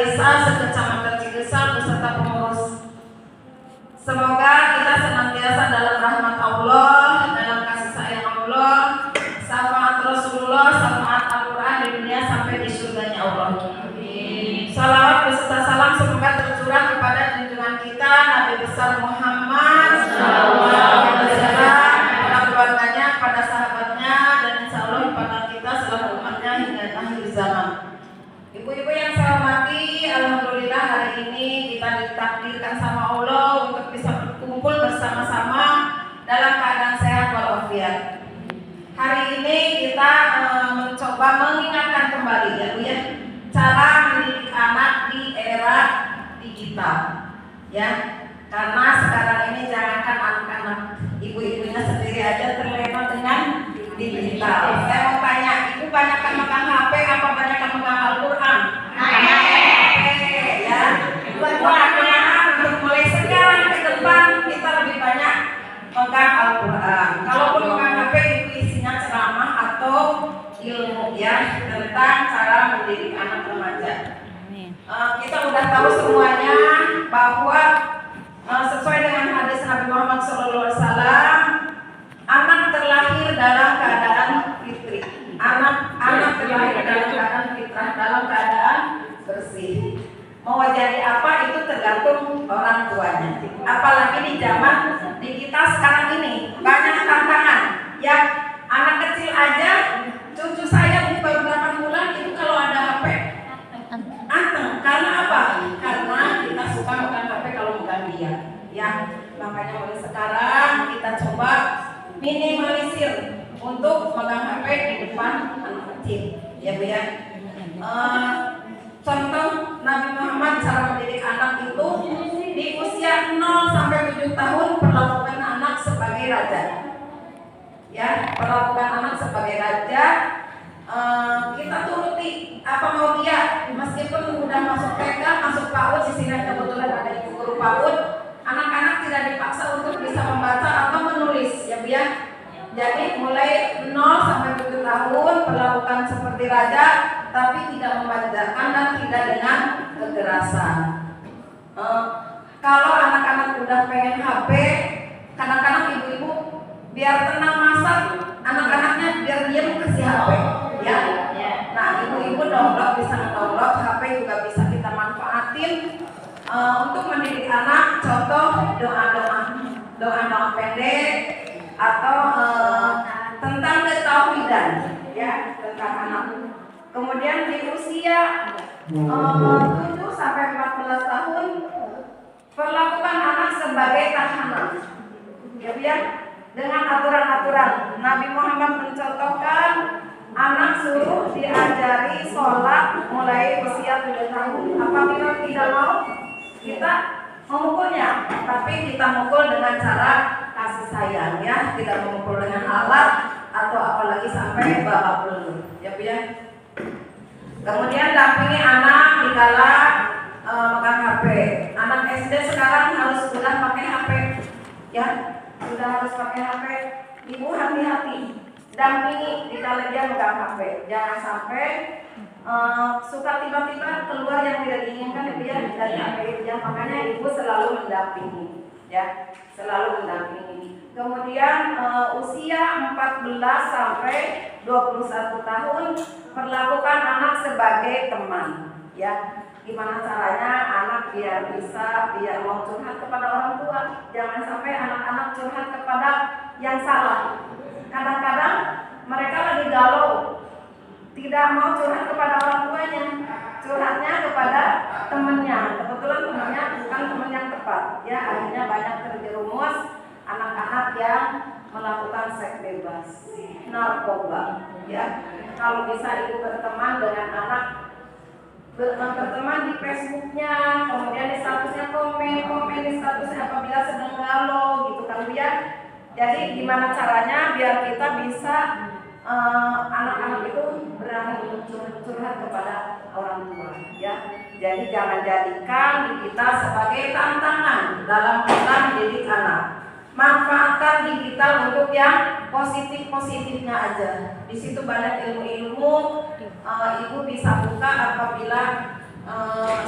desa sekecamatan Cigesal beserta pengurus. Semoga kita senantiasa dalam rahmat Allah, dalam kasih sayang Allah, syafaat Rasulullah, syafaat Al-Quran di dunia sampai di surganya Allah. Salawat beserta salam semoga tercurah kepada junjungan kita Nabi besar Muhammad pada keluarganya, pada sahabatnya, dan insya Allah pada kita selalu umatnya hingga akhir zaman. Ibu-ibu yang saya hormati, alhamdulillah hari ini kita ditakdirkan sama Allah untuk bisa berkumpul bersama-sama dalam keadaan sehat walafiat. Hari ini kita mencoba mengingatkan kembali ya, cara mendidik anak di era digital. Ya, karena sekarang ini jangankan anak-anak, ibu-ibunya sendiri aja terlena dengan digital. Saya mau tanya, ibu banyakkan megang HP apa banyakkan megang Al-Quran? Ya, untuk mulai sekarang ke depan kita lebih banyak megang Al-Quran. Kalaupun megang HP itu isinya ceramah atau ilmu ya tentang cara mendidik anak remaja. Kita udah tahu semuanya bahwa sesuai dengan hadis Nabi Muhammad SAW, anak terlahir dalam keadaan fitri. Anak terlahir dalam keadaan fitrah, dalam keadaan bersih. Mau jadi apa itu tergantung orang tuanya. Apalagi di zaman digital sekarang ini banyak tantangan. Ya, anak kecil aja, cucu saya baru 8 bulan itu kalau ada HP anteng. Karena apa? Karena kita suka megang HP kalau megang dia. Ya, makanya mulai sekarang kita coba minimalisir untuk megang HP di depan anak kecil. Ya Bu ya. Contoh Nabi Muhammad cara mendidik anak itu di usia 0 sampai 7 tahun perlakukan anak sebagai raja. Ya, perlakukan anak sebagai raja. Kita turuti apa mau dia, meskipun udah masuk TK, masuk PAUD, di sini kebetulan ada ibu guru PAUD, anak-anak tidak dipaksa untuk bisa membaca atau menulis, ya Bu ya. Jadi mulai 0 sampai 7 tahun perlakukan seperti raja, tapi tidak memanjakan dan tidak dengan kekerasan. Kalau anak-anak udah pengen HP, kadang-kadang ibu-ibu biar tenang masak, anak-anaknya biar diam kasih HP. Ya. Nah, ibu-ibu download, bisa download HP juga bisa kita manfaatin untuk mendidik anak. Contoh doa-doa pendek atau tentang ketauhidan, ya, tentang anak. Kemudian di usia 7 sampai 14 tahun perlakukan anak sebagai tahanan. Ya, biar dengan aturan-aturan. Nabi Muhammad mencontohkan anak suruh diajari sholat mulai usia 7 tahun. Apabila tidak mau, kita memukulnya, tapi kita mukul dengan cara kasih sayang, ya, tidak memukul dengan alat atau apalagi sampai babak belur. Ya, Bu ya. Kemudian dampingi anak dikala megang HP. Anak SD sekarang harus sudah pakai HP, ya, sudah harus pakai HP. Ibu hati-hati, dampingi dikala dia megang HP. Jangan sampai suka tiba-tiba keluar yang tidak diinginkan dia dari HP dia. Makanya ibu selalu mendampingi, ya, selalu mendampingi. Kemudian usia 14 sampai 21 tahun perlakukan anak sebagai teman, ya. Gimana caranya anak biar mau curhat kepada orang tua. Jangan sampai anak-anak curhat kepada yang salah. Kadang-kadang mereka lagi galau, tidak mau curhat kepada orang tuanya, curhatnya kepada temannya. Kebetulan temannya bukan teman yang tepat, ya. Akhirnya banyak terjerumus anak-anak yang melakukan seks bebas, narkoba, ya. Kalau bisa ibu berteman dengan anak, berteman di Facebooknya, kemudian di statusnya komen di statusnya apabila sedang galau, gitu kan ya. Jadi gimana caranya biar kita bisa anak-anak itu berani untuk curhat kepada orang tua, ya. Jadi jangan jadikan kita sebagai tantangan dalam kita mendidik anak. Manfaatkan digital untuk yang positif-positifnya aja. Di situ banyak ilmu-ilmu. Ibu bisa buka apabila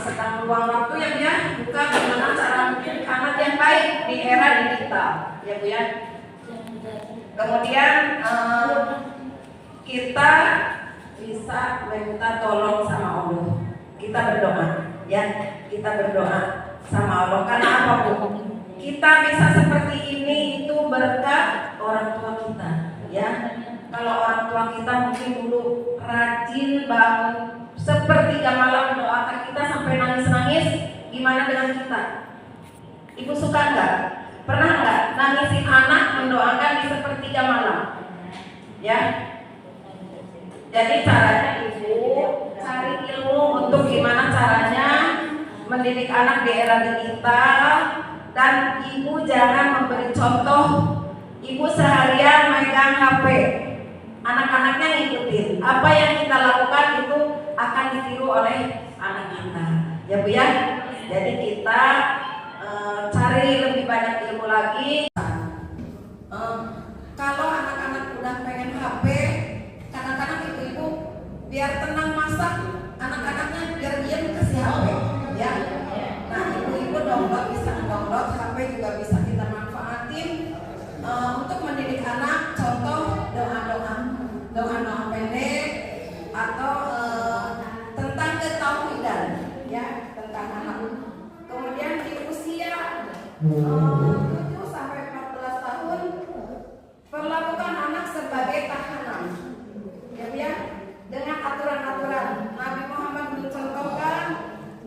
sedang luang waktu ya Bu ya, buka gimana cara mendidik anak yang baik di era digital ya Bu ya. Kemudian kita bisa minta tolong sama Allah. Kita berdoa ya, kita berdoa sama Allah. Karena apa Bu? Kita bisa seperti ini itu berkat orang tua kita ya. Kalau orang tua kita mungkin dulu rajin bangun sepertiga malam mendoakan kita sampai nangis-nangis, gimana dengan kita? Ibu suka nggak? Pernah nggak nangisin anak mendoakan di sepertiga malam? Ya. Jadi caranya ibu cari ilmu untuk gimana caranya mendidik anak di era digital, dan ibu jangan memberi contoh. Ibu seharian megang HP, anak-anaknya ngikutin. Apa yang kita lakukan itu akan ditiru oleh anak kita, ya Bu ya. Jadi kita cari lebih banyak ilmu lagi. Kalau anak-anak udah pengen HP, kadang-kadang ibu-ibu biar tenang masak, anak-anaknya biar diam kasih HP, ya. Nah, ibu-ibu bisa download HP juga bisa kita manfaatin untuk mendidik anak. Contoh doa pendek atau tentang ketauhidan, ya, tentang anak. Kemudian di usia 7 sampai 14 tahun perlakukan anak sebagai tahanan, ya, dengan aturan-aturan. Nabi Muhammad mencontohkan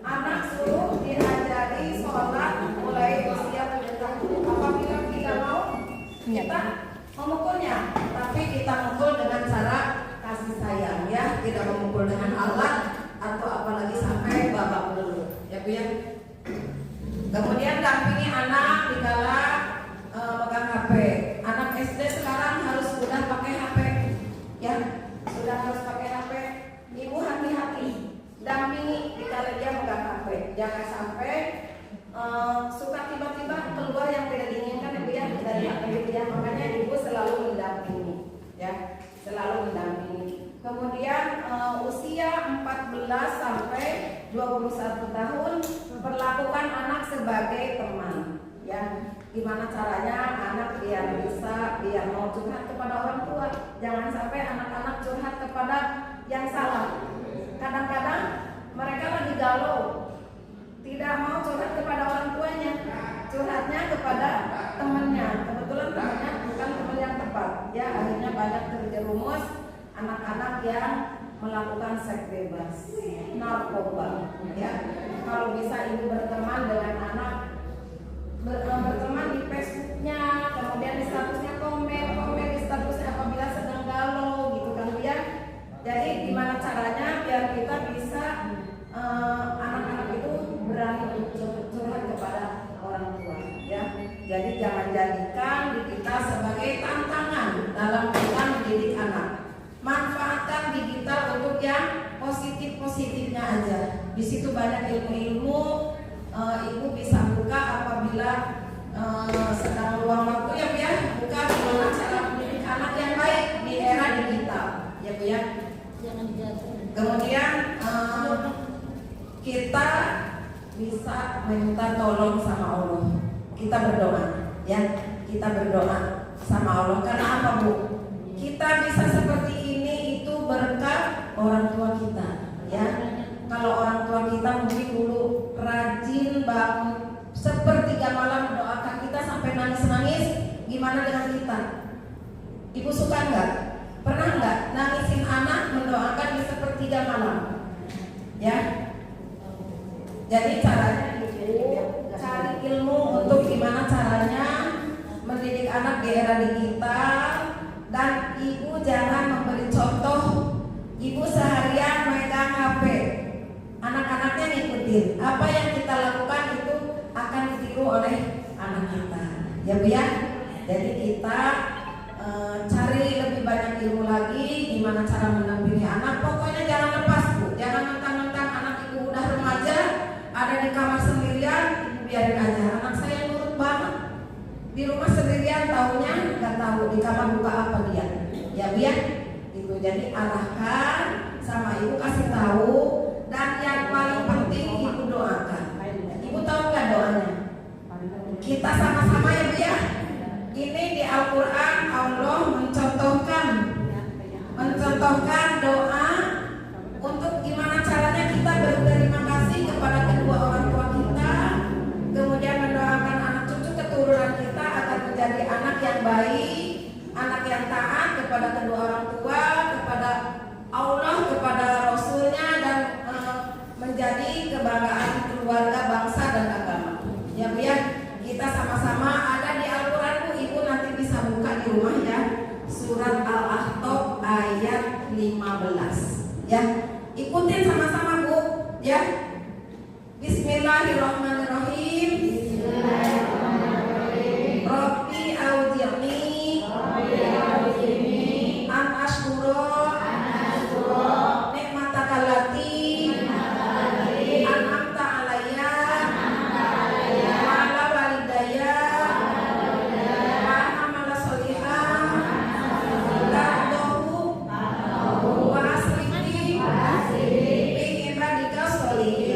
anak suruh diajari sholat mulai usia 7 tahun. Apabila kita mau, kita memukulnya, tapi kita mukul dengan cara kasih sayang, ya, tidak memukul dengan alat atau apalagi sampai babak belur, ya Bu ya. Kemudian dampingi anak dikala megang HP. Anak SD sekarang harus sudah pakai HP, ya, sudah harus pakai HP. Ibu hati-hati, dampingi dikala dia megang HP. Jangan sampai suka tiba-tiba keluar yang tidak diinginkan, Ibu ya, dari HP dia. Makanya ibu selalu mendampingi, ya, selalu mendampingi. Kemudian usia 14 sampai 21 tahun perlakukan anak sebagai teman, ya. Gimana caranya anak biar mau curhat kepada orang tua. Jangan sampai anak-anak curhat kepada yang salah. Kadang-kadang mereka lagi galau, tidak mau curhat kepada orang tuanya, curhatnya kepada temannya. Kebetulan temannya bukan teman yang tepat, ya. Akhirnya banyak terjerumus anak-anak yang melakukan seks bebas, narkoba, ya. Kalau bisa ibu berteman dengan anak, berteman di Facebooknya, kemudian di statusnya komen di statusnya apabila sedang galau, gitu kan ya. Jadi gimana caranya biar kita bisa anak-anak itu berani untuk curhat kepada orang tua, ya. Jadi jangan jadikan diri kita sebagai tantangan dalam kita mendidik anak. Manfaatkan digital untuk yang positif-positifnya aja. Di situ banyak ilmu-ilmu. Ibu bisa buka apabila sedang luang waktu, ya Bu ya. Buka gimana cara mendidik anak yang baik di era digital, ya Bu ya. Kemudian kita bisa minta tolong sama Allah. Kita berdoa, ya. Kita berdoa sama Allah. Karena apa Bu? Kita bisa seperti ini itu berkat orang tua kita, ya. Kalau orang tua kita mungkin dulu rajin bangun sepertiga malam mendoakan kita sampai nangis-nangis, gimana dengan kita? Ibu suka nggak? Pernah nggak nangisin anak mendoakan di sepertiga malam? Ya. Jadi caranya ibu cari ilmu untuk gimana caranya mendidik anak di era digital, dan ibu jangan memberi contoh. Ibu seharian megang HP, anak-anaknya ngikutin. Apa yang kita lakukan itu akan ditiru oleh anak kita, ya Bu ya. Jadi kita cari lebih banyak ilmu lagi gimana cara mendampingi anak. Pokoknya jangan lepas Bu, jangan mentang-mentang anak ibu udah remaja ada di kamar sendirian, ibu biarin aja. Anak saya nurut banget di rumah sendirian, taunya nggak tahu di kamar buka apa dia, ya Bu ya. Itu jadi arahkan sama ibu, kasih tahu. Dan yang paling penting Ya. Bismillahirrahmanirrahim. Rabbi auzi'ni an ashkura nikmataka allati an'amta alayya wa ala walidayya wa an amala sholihan tardahu wa aslihni fi ibadika sholihin.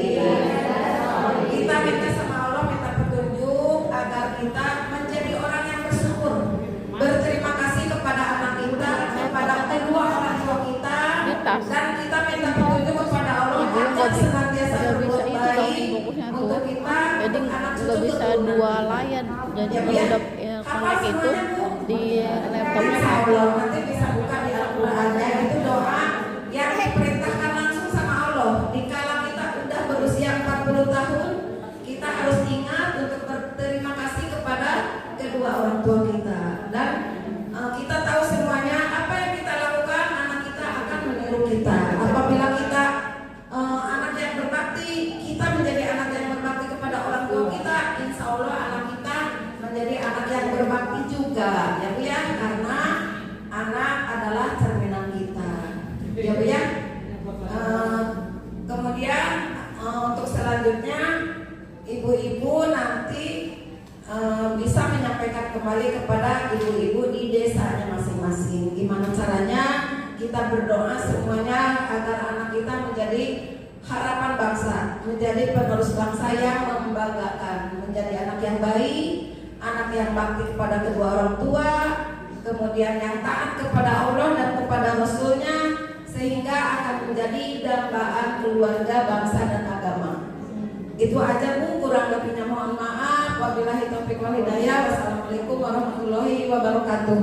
Kita minta sama Allah, minta petunjuk agar kita menjadi orang yang bersyukur, berterima kasih kepada anak kita, kepada kedua orang tua kita, dan kita minta petunjuk kepada Allah agar senantiasa berbuat baik untuk kita. Jadi nggak bisa dua layar, jadi kalau udah connect itu di laptopnya Allah nanti bisa buka di Al-Qur'annya, itu doa yang diperintahkan langsung sama Allah. Dikala kita udah berusia 40 tahun, kita harus ingat untuk berterima kasih kepada kedua orang tua kita. Dan kita tahu semuanya apa yang kita lakukan, anak kita akan meniru kita. Apabila kita anak yang berbakti, kita menjadi anak yang berbakti kepada orang tua kita, insya Allah anak kita menjadi anak yang berbakti juga, ya Bu ya, karena anak adalah cerminan kita, ya Bu ya. Kemudian untuk selanjutnya ibu-ibu nanti bisa menyampaikan kembali kepada ibu-ibu di desanya masing-masing. Gimana caranya kita berdoa semuanya agar anak kita menjadi harapan bangsa, menjadi penerus bangsa yang membanggakan, menjadi anak yang baik, anak yang bakti kepada kedua orang tua, kemudian yang taat kepada Allah dan kepada Rasulnya, sehingga akan menjadi dambaan keluarga, bangsa dan agama. Itu aja Bu, kurang lebihnya mohon maaf. Wabillahi taufiq wal hidayah. Wassalamualaikum warahmatullahi wabarakatuh.